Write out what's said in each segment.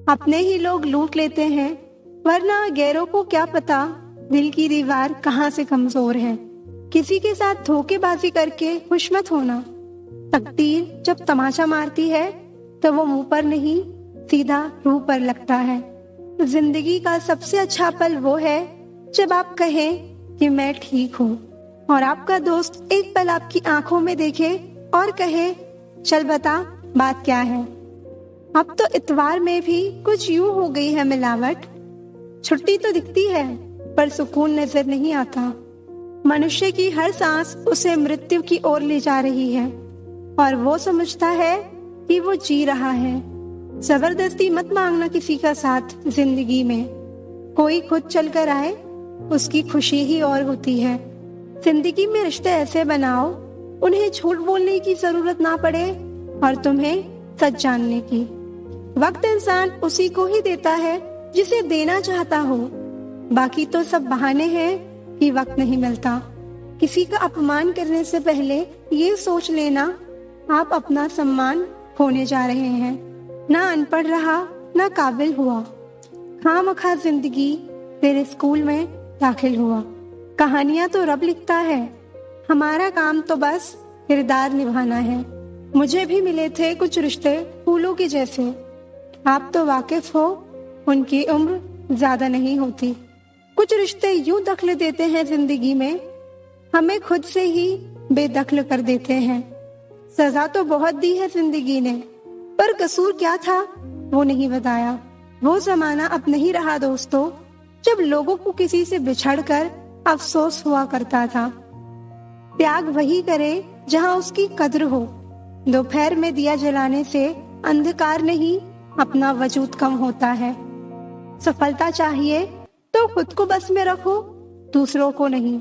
अपने ही लोग लूट लेते हैं, वरना गैरों को क्या पता दिल की दीवार कहाँ से कमजोर है। किसी के साथ धोखेबाजी करके खुश मत होना। तकदीर जब तमाचा मारती है तो वो मुंह पर नहीं, सीधा रूह पर लगता है। जिंदगी का सबसे अच्छा पल वो है जब आप कहें कि मैं ठीक हूँ, और आपका दोस्त एक पल आपकी आंखों में देखे और कहे, चल बता बात क्या है। अब तो इतवार में भी कुछ यूं हो गई है मिलावट। छुट्टी तो दिखती है पर सुकून नजर नहीं आता। मनुष्य की हर सांस उसे मृत्यु की ओर ले जा रही है और वो समझता है कि वो जी रहा है। जबरदस्ती मत मांगना किसी का साथ जिंदगी में। कोई खुद चल कर आए, उसकी खुशी ही और होती है। जिंदगी में रिश्ते ऐसे बनाओ, उन्हें झूठ बोलने की जरूरत ना पड़े और तुम्हें सच जानने की। वक्त इंसान उसी को ही देता है जिसे देना चाहता हो। बाकी तो सब बहाने हैं कि वक्त नहीं मिलता। किसी का अपमान करने से पहले ये सोच लेना, आप अपना सम्मान खोने जा रहे हैं। ना अनपढ़ रहा, ना काबिल हुआ, खामखा जिंदगी तेरे स्कूल में दाखिल हुआ। कहानियां तो रब लिखता है, हमारा काम तो बस किरदार निभाना है। मुझे भी मिले थे कुछ रिश्ते फूलों के जैसे। आप तो वाकिफ हो, उनकी उम्र ज्यादा नहीं होती। कुछ रिश्ते यूं दखल देते हैं जिंदगी में, हमें खुद से ही बेदखल कर देते हैं। सजा तो बहुत दी है जिंदगी ने, पर कसूर क्या था वो नहीं बताया। वो जमाना अब नहीं रहा दोस्तों, जब लोगों को किसी से बिछड़कर अफसोस हुआ करता था। त्याग वही करे जहां उसकी कद्र हो। दोपहर में दिया जलाने से अंधकार नहीं, अपना वजूद कम होता है। सफलता चाहिए तो खुद को बस में रखो, दूसरों को नहीं।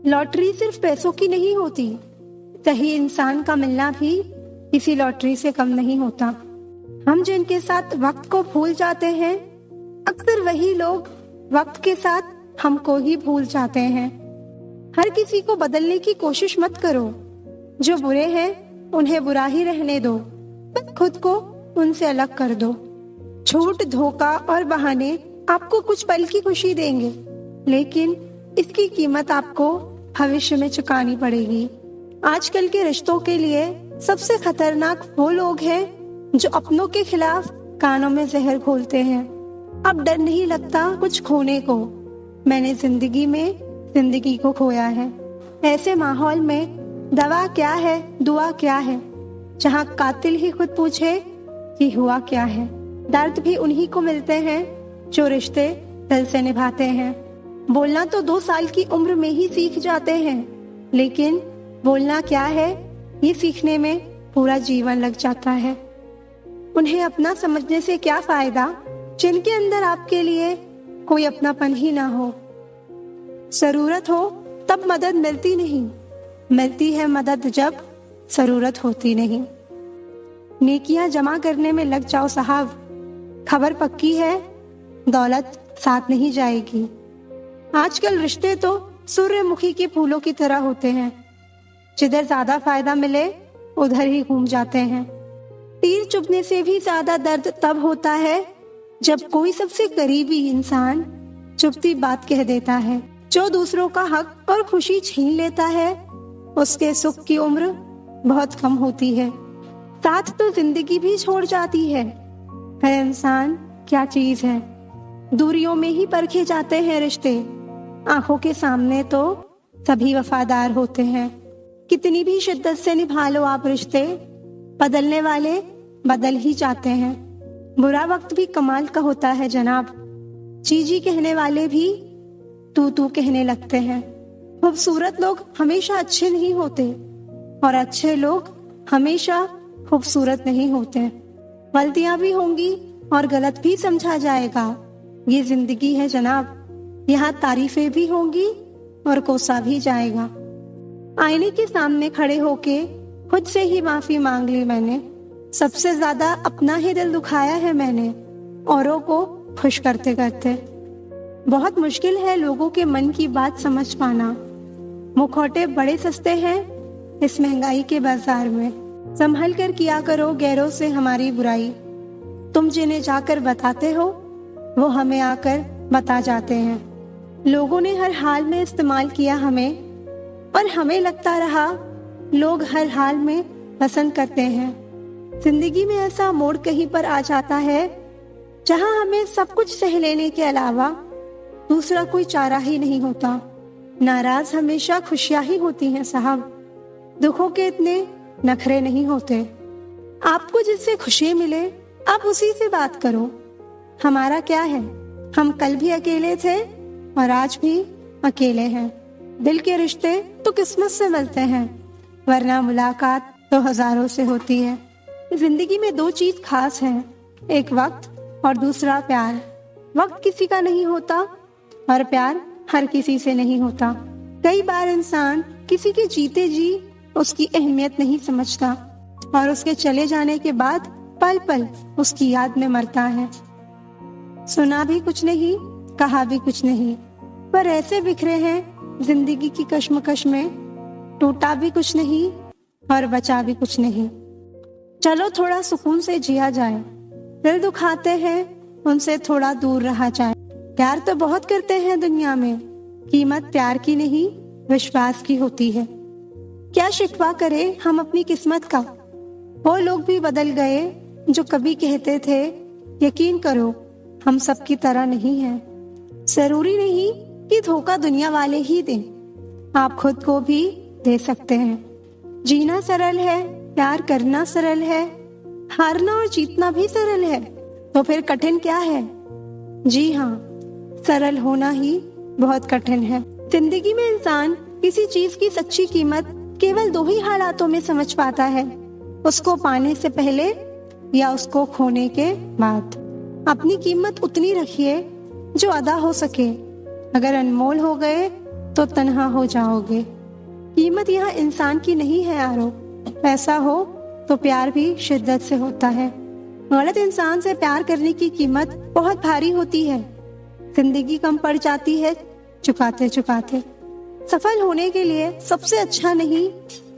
लॉटरी सिर्फ पैसों की नहीं होती, सही इंसान का मिलना भी किसी लॉटरी से कम नहीं होता। हम जिनके साथ वक्त को भूल जाते हैं, अक्सर वही लोग वक्त के साथ हमको ही भूल जाते हैं। हर किसी को बदलने की कोशिश मत करो। जो बुरे हैं उन्हें बुरा ही रहने दो, बस खुद को उनसे अलग कर दो। झूठ, धोखा और बहाने आपको कुछ पल की खुशी देंगे, लेकिन इसकी कीमत आपको भविष्य में चुकानी पड़ेगी। आजकल के रिश्तों के लिए सबसे खतरनाक वो लोग हैं जो अपनों के खिलाफ कानों में जहर घोलते हैं। अब डर नहीं लगता कुछ खोने को, मैंने जिंदगी में जिंदगी को खोया है। ऐसे माहौल में दवा क्या है, दुआ क्या है, जहाँ कातिल ही खुद पूछे कि हुआ क्या है। दर्द भी उन्हीं को मिलते हैं जो रिश्ते दिल से निभाते हैं। बोलना तो 2 साल की उम्र में ही सीख जाते हैं, लेकिन बोलना क्या है ये सीखने में पूरा जीवन लग जाता है। उन्हें अपना समझने से क्या फायदा जिनके अंदर आपके लिए कोई अपनापन ही ना हो। जरूरत हो तब मदद मिलती नहीं, मिलती है मदद जब जरूरत होती नहीं। नेकियां जमा करने में लग जाओ साहब, खबर पक्की है दौलत साथ नहीं जाएगी। आजकल रिश्ते तो सूर्यमुखी के फूलों की तरह होते हैं, जिधर ज्यादा फायदा मिले उधर ही घूम जाते हैं। तीर चुभने से भी ज्यादा दर्द तब होता है जब कोई सबसे करीबी इंसान चुभती बात कह देता है। जो दूसरों का हक और खुशी छीन लेता है, उसके सुख की उम्र बहुत कम होती है। साथ तो जिंदगी भी छोड़ जाती है। हर इंसान क्या चीज है, दूरियों में ही परखे जाते हैं रिश्ते। आंखों के सामने तो सभी वफादार होते हैं। कितनी भी शिद्दत से निभा लो आप रिश्ते, बदलने वाले बदल ही जाते हैं। बुरा वक्त भी कमाल का होता है जनाब, जी जी कहने वाले भी तू तू कहने लगते हैं। खूबसूरत लोग हमेशा अच्छे नहीं होते और अच्छे लोग हमेशा खूबसूरत नहीं होते। गलतियां भी होंगी और गलत भी समझा जाएगा, ये जिंदगी है जनाब। यहाँ तारीफें भी होंगी और कोसा भी जाएगा। आईने के सामने खड़े होके खुद से ही माफी मांग ली मैंने। सबसे ज्यादा अपना ही दिल दुखाया है मैंने, औरों को खुश करते करते। बहुत मुश्किल है लोगों के मन की बात समझ पाना। मुखौटे बड़े सस्ते हैं इस महंगाई के बाजार में। संभल कर किया करो गैरों से हमारी बुराई, तुम जिन्हें जाकर बताते हो वो हमें आकर बता जाते हैं। लोगों ने हर हाल में इस्तेमाल किया हमें, और हमें लगता रहा लोग हर हाल में पसंद करते हैं। जिंदगी में ऐसा मोड़ कहीं पर आ जाता है जहां हमें सब कुछ सह लेने के अलावा दूसरा कोई चारा ही नहीं होता। नाराज हमेशा खुशियां ही होती हैं साहब, दुखों के इतने नखरे नहीं होते। आपको जिससे खुशी मिले आप उसी से बात करो। हमारा क्या है, हम कल भी अकेले थे और आज भी अकेले हैं। दिल के रिश्ते तो किस्मत से मिलते हैं, वरना मुलाकात तो हजारों से होती है। जिंदगी में दो चीज खास है, एक वक्त और दूसरा प्यार। वक्त किसी का नहीं होता और प्यार हर किसी से नहीं होता। कई बार इंसान किसी के जीते जी उसकी अहमियत नहीं समझता और उसके चले जाने के बाद पल पल उसकी याद में मरता है। सुना भी कुछ नहीं, कहा भी कुछ नहीं, पर ऐसे बिखरे हैं जिंदगी की कश्मकश में, टूटा भी कुछ नहीं और बचा भी कुछ नहीं। चलो थोड़ा सुकून से जिया जाए, दिल दुखाते हैं उनसे थोड़ा दूर रहा जाए। प्यार तो बहुत करते हैं दुनिया में, कीमत प्यार की नहीं विश्वास की होती है। क्या शिकवा करे हम अपनी किस्मत का, वो लोग भी बदल गए जो कभी कहते थे यकीन करो हम सबकी तरह नहीं हैं। जरूरी नहीं कि धोखा दुनिया वाले ही दें, आप खुद को भी दे सकते हैं। जीना सरल है, प्यार करना सरल है, हारना और जीतना भी सरल है, तो फिर कठिन क्या है? जी हाँ, सरल होना ही बहुत कठिन है। जिंदगी में इंसान किसी चीज की सच्ची कीमत केवल दो ही हालातों में समझ पाता है, उसको पाने से पहले या उसको खोने के बाद। अपनी कीमत उतनी रखिए जो अदा हो सके, अगर अनमोल हो गए तो तन्हा हो जाओगे। कीमत यहाँ इंसान की नहीं है यारो, पैसा हो तो प्यार भी शिद्दत से होता है। गलत इंसान से प्यार करने की कीमत बहुत भारी होती है, जिंदगी कम पड़ जाती है चुकाते चुकाते। सफल होने के लिए सबसे अच्छा नहीं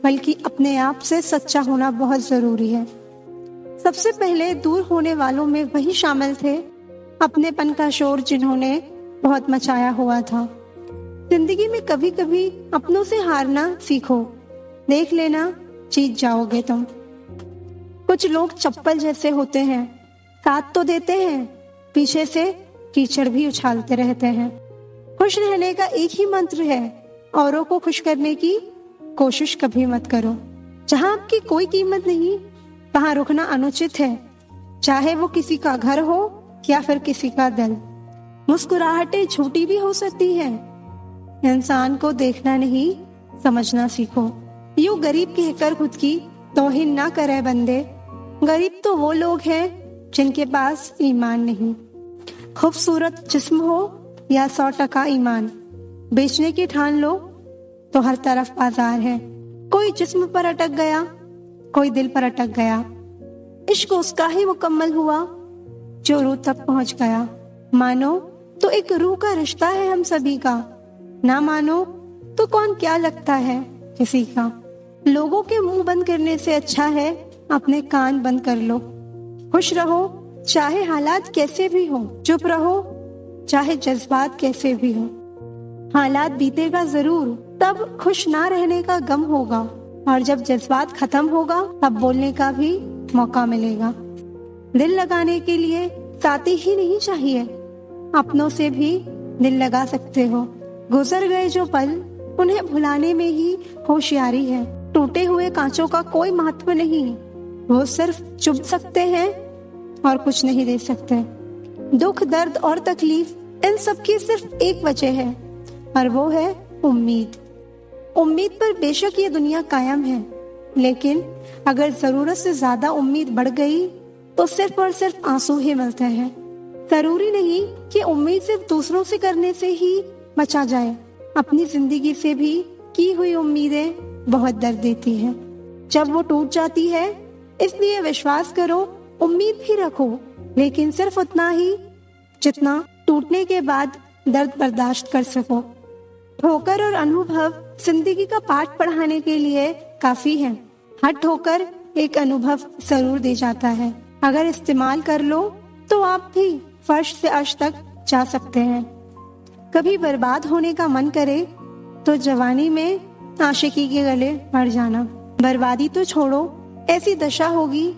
बल्कि अपने आप से सच्चा होना बहुत जरूरी है। सबसे पहले दूर होने वालों में वही शामिल थे अपनेपन का शोर जिन्होंने बहुत मचाया हुआ था। जिंदगी में कभी कभी अपनों से हारना सीखो, देख लेना जीत जाओगे तुम। कुछ लोग चप्पल जैसे होते हैं, साथ तो देते हैं, पीछे से कीचड़ भी उछालते रहते हैं। खुश रहने का एक ही मंत्र है, औरों को खुश करने की कोशिश कभी मत करो। जहां आपकी कोई कीमत नहीं वहां रुकना अनुचित है, चाहे वो किसी का घर हो या फिर किसी का दिल। मुस्कुराहटें झूठी भी हो सकती हैं, इंसान को देखना नहीं समझना सीखो। यूं गरीब कहकर खुद की तौहीन ना करे बंदे, गरीब तो वो लोग हैं जिनके पास ईमान नहीं। खूबसूरत जिस्म हो या 100% ईमान, बेचने की ठान लो तो हर तरफ बाजार है। कोई जिस्म पर अटक गया, कोई दिल पर अटक गया। इश्क उसका ही मुकम्मल हुआ जो रूह तक पहुंच गया। मानो तो एक रूह का रिश्ता है हम सभी का, ना मानो तो कौन क्या लगता है किसी का। लोगों के मुंह बंद करने से अच्छा है अपने कान बंद कर लो। खुश रहो चाहे हालात कैसे भी हो, चुप रहो चाहे जज्बात कैसे भी हो। हालात बीतेगा जरूर, तब खुश ना रहने का गम होगा, और जब जज्बात खत्म होगा तब बोलने का भी मौका मिलेगा। दिल लगाने के लिए साथी ही नहीं चाहिए, अपनों से भी दिल लगा सकते हो। गुजर गए जो पल उन्हें भुलाने में ही होशियारी है। टूटे हुए कांचों का कोई महत्व नहीं, वो सिर्फ चुभ सकते हैं और कुछ नहीं दे सकते। दुख, दर्द और तकलीफ, इन सब की सिर्फ एक वजह है और वो है उम्मीद। उम्मीद पर बेशक ये दुनिया कायम है, लेकिन अगर जरूरत से ज्यादा उम्मीद बढ़ गई तो सिर्फ और सिर्फ आंसू ही मिलते हैं। जरूरी नहीं कि उम्मीद सिर्फ दूसरों से करने से ही बचा जाए, अपनी जिंदगी से भी की हुई उम्मीदें बहुत दर्द देती हैं जब वो टूट जाती है। इसलिए विश्वास करो, उम्मीद भी रखो, लेकिन सिर्फ उतना ही जितना टूटने के बाद दर्द बर्दाश्त कर सको। ठोकर और अनुभव जिंदगी का पाठ पढ़ाने के लिए काफी है। हर ठोकर एक अनुभव जरूर दे जाता है। अगर इस्तेमाल कर लो तो आप भी फर्श से अर्श तक जा सकते हैं। कभी बर्बाद होने का मन करे तो जवानी में आशिकी के गले मर जाना। बर्बादी तो छोड़ो, ऐसी दशा होगी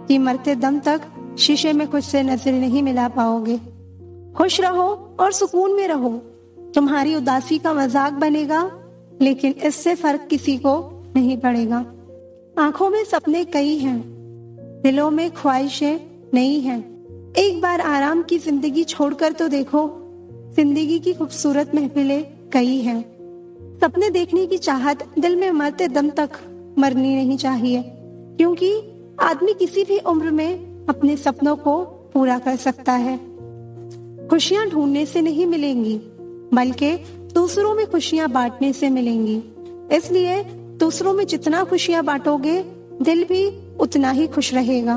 कि मरते दम तक शीशे में खुद से नजर नहीं मिला पाओगे। खुश रहो और सुकून में रहो। तुम्हारी उदासी का मजाक बनेगा, लेकिन इससे फर्क किसी को नहीं पड़ेगा। आंखों में सपने कई हैं, दिलों में ख्वाहिशें नई हैं। एक बार आराम की जिंदगी छोड़कर तो देखो, जिंदगी की खूबसूरत महफिलें कई हैं। सपने देखने की चाहत दिल में मरते दम तक मरनी नहीं चाहिए, क्योंकि आदमी किसी भी उम्र में अपने सपनों को पूरा कर सकता है। खुशियां ढूंढने से नहीं मिलेंगी, बल्कि दूसरों में खुशियां बांटने से मिलेंगी। इसलिए दूसरों में जितना खुशियां बांटोगे, दिल भी उतना ही खुश रहेगा।